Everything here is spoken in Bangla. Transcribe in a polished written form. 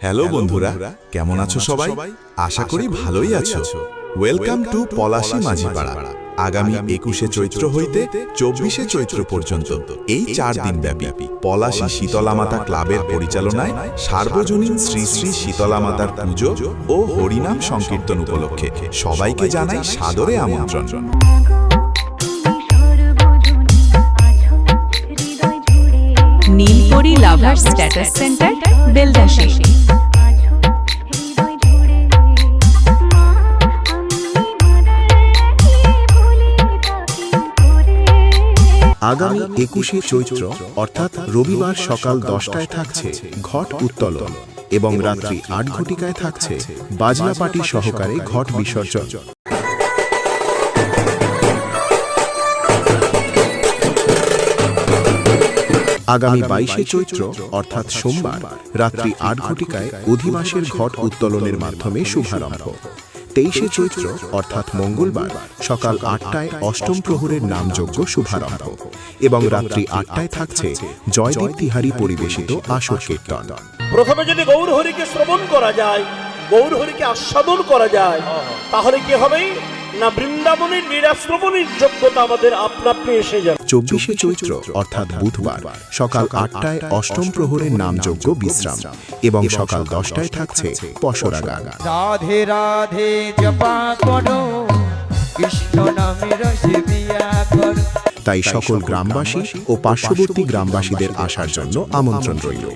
হ্যালো বন্ধুরা, কেমন আছো সবাই? আশা করি ভালোই আছো। Welcome to Palashi Majhipara. আগামী ২১শে চৈত্র হইতে ২৪শে চৈত্র পর্যন্ত এই ৪ দিন ব্যাপী পলাশী শীতলা মাতা ক্লাবের পরিচালনায় সার্বজনীন শ্রী শ্রী শীতলা মাতার পুজো ও হরিনাম সংকীর্তন উপলক্ষে সবাইকে জানাই সাদরে আমন্ত্রণ। Neelpari lovers status centre, Beldasi. আগামী ২১শে চৈত্র অর্থাৎ রবিবার সকাল ১০টায় থাকছে ঘট উত্তোলন এবং রাত্রি ৮ ঘটিকায় থাকছে বাজনা পার্টি সহকারে ঘট বিসর্জন। আগামী ২২শে চৈত্র অর্থাৎ সোমবার রাত্রি ৮ ঘটিকায় অধিবাসের ঘট উত্তোলনের মাধ্যমে শুভারম্ভ। ২৩শে চৈত্র অর্থাৎ মঙ্গলবার সকাল ৮টায় অষ্টম প্রহরের নামযজ্ঞ শুভারম্ভ এবং রাত্রি ৮টায় থাকছে জয়দীপ তিহারি পরিবেশিত আসর কীর্তন। প্রথমে যদি গৌরহরিকে শ্রবণ করা যায়, গৌরহরিকে আস্বাদন করা যায়, তাহলে কি হবে না বৃন্দাবনের লীলাশ্রবণের যোগ্যতা আমাদের আপনা এসে যাবে। ২৪শে চৈত্র অর্থাৎ বুধবার সকাল ৮টায় অষ্টম প্রহরের নামযজ্ঞ বিশ্রাম এবং সকাল 10টায় থাকছে পসরা গান। রাধে রাধে জপা করো, কৃষ্ণ নামের সেবিয়া করো। তাই সকল গ্রামবাসী ও পার্শ্ববর্তী গ্রামবাসীদের আসার জন্য আমন্ত্রণ রইল।